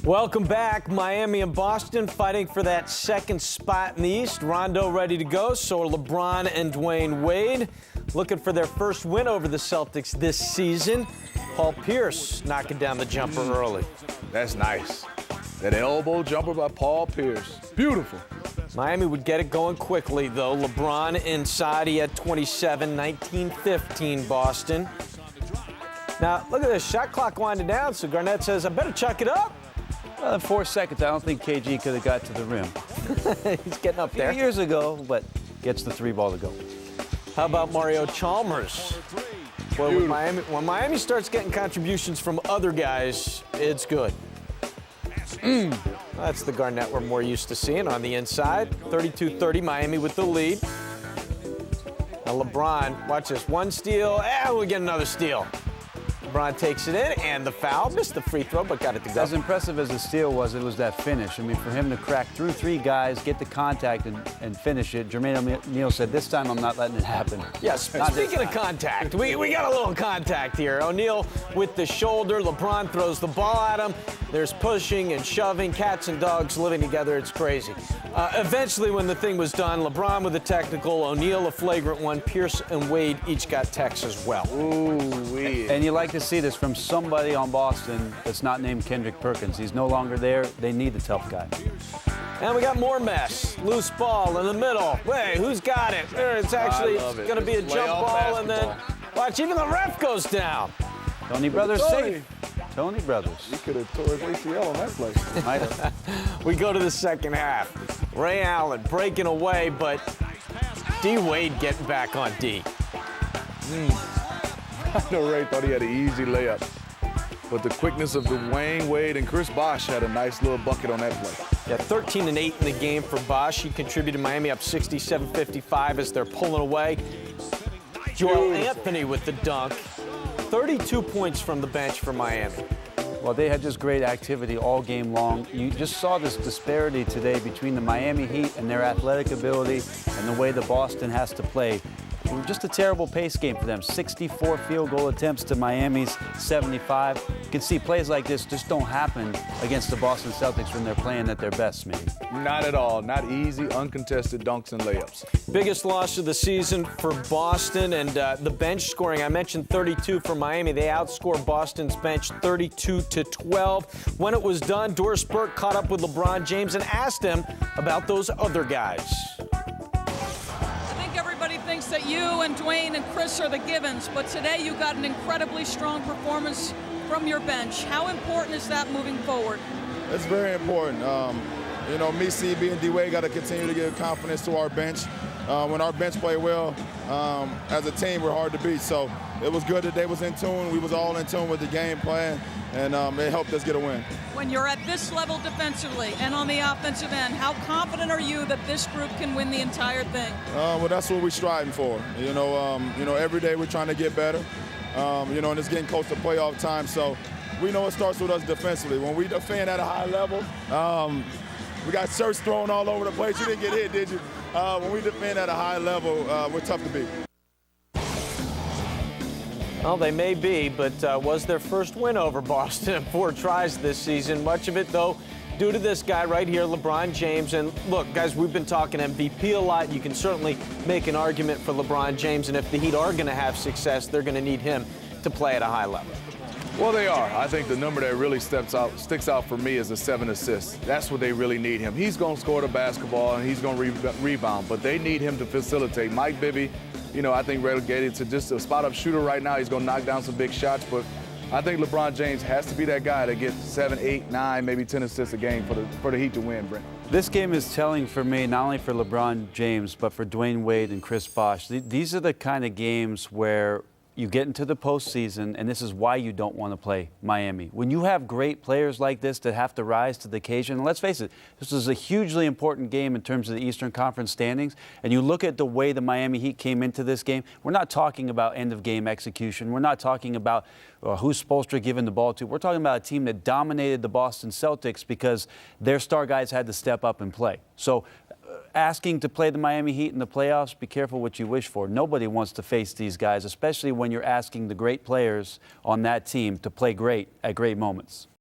Welcome back. Miami and Boston fighting for that second spot in the East. Rondo ready to go, so are LeBron and Dwayne Wade. Looking for their first win over the Celtics this season. Paul Pierce knocking down the jumper early. That's nice. That elbow jumper by Paul Pierce. Beautiful. Miami would get it going quickly, though. LeBron inside. He had 27, 19-15 Boston. Now, look at this. Shot clock winding down, so Garnett says, I better chuck it up. Well, in 4 seconds, I don't think KG could have got to the rim. He's getting up there. A few years ago, but gets the 3-ball to go. How about Mario Chalmers? Boy, when Miami starts getting contributions from other guys, it's good. That's the Garnett we're more used to seeing on the inside. 32-30, Miami with the lead. Now LeBron, watch this. One steal, and we get another steal. LeBron takes it in, and the foul. Missed the free throw, but got it to go. As impressive as the steal was, it was that finish. I mean, for him to crack through 3 guys, get the contact, and finish it. Jermaine O'Neal said, this time I'm not letting it happen. Yes, speaking of contact, we got a little contact here. O'Neal with the shoulder. LeBron throws the ball at him. There's pushing and shoving, cats and dogs living together. It's crazy. Eventually, when the thing was done, LeBron with a technical, O'Neal a flagrant one, Pierce and Wade each got techs as well. Ooh-wee. And you like to see this from somebody on Boston that's not named Kendrick Perkins. He's no longer there. They need the tough guy. And we got more mess. Loose ball in the middle. Wait, who's got it? It's actually going to be a jump ball, and then, watch, even the ref goes down. Tony Brothers safe. Tony Brothers. He could have tore his ACL on that play. Might have. We go to the second half. Ray Allen breaking away, but D. Wade getting back on D. I know Ray thought he had an easy layup, but the quickness of Dwayne Wade and Chris Bosh had a nice little bucket on that play. Yeah, 13 and 8 in the game for Bosh. He contributed Miami up 67-55 as they're pulling away. Joel Anthony with the dunk. 32 points from the bench for Miami. Well, they had just great activity all game long. You just saw this disparity today between the Miami Heat and their athletic ability and the way the Boston has to play. It was just a terrible pace game for them. 64 field goal attempts to Miami's 75. You can see plays like this just don't happen against the Boston Celtics when they're playing at their best, maybe. Not at all. Not easy, uncontested dunks and layups. Biggest loss of the season for Boston, and the bench scoring. I mentioned 32 for Miami. They outscored Boston's bench 32-12. When it was done, Doris Burke caught up with LeBron James and asked him about those other guys. Thinks that you and Dwayne and Chris are the givens, but today you got an incredibly strong performance from your bench. How important is that moving forward? It's very important. You know, me, CB, and D-Wade got to continue to give confidence to our bench. When our bench play well, as a team, we're hard to beat. So it was good that they was in tune. We was all in tune with the game plan, and it helped us get a win. When you're at this level defensively and on the offensive end, how confident are you that this group can win the entire thing? Well, that's what we're striving for. You know, every day we're trying to get better. You know, and it's getting close to playoff time. So we know it starts with us defensively. When we defend at a high level, we got shirts thrown all over the place. You didn't get hit, did you? When we defend at a high level, we're tough to beat. Well, they may be, but was their first win over Boston in 4 tries this season. Much of it, though, due to this guy right here, LeBron James. And look, guys, we've been talking MVP a lot. You can certainly make an argument for LeBron James, and if the Heat are going to have success, they're going to need him to play at a high level. Well, they are. I think the number that really sticks out for me is the 7 assists. That's what they really need him. He's going to score the basketball, and he's going to rebound, but they need him to facilitate. Mike Bibby, you know, I think relegated to just a spot-up shooter right now. He's going to knock down some big shots, but I think LeBron James has to be that guy to get 7, 8, 9, maybe 10 assists a game for the Heat to win, Brent. This game is telling for me, not only for LeBron James, but for Dwayne Wade and Chris Bosh. These are the kind of games where you get into the postseason, and this is why you don't want to play Miami. When you have great players like this that have to rise to the occasion, and let's face it, this is a hugely important game in terms of the Eastern Conference standings, and you look at the way the Miami Heat came into this game, we're not talking about end-of-game execution. We're not talking about who's Spoelstra giving the ball to. We're talking about a team that dominated the Boston Celtics because their star guys had to step up and play. So asking to play the Miami Heat in the playoffs, be careful what you wish for. Nobody wants to face these guys, especially when you're asking the great players on that team to play great at great moments.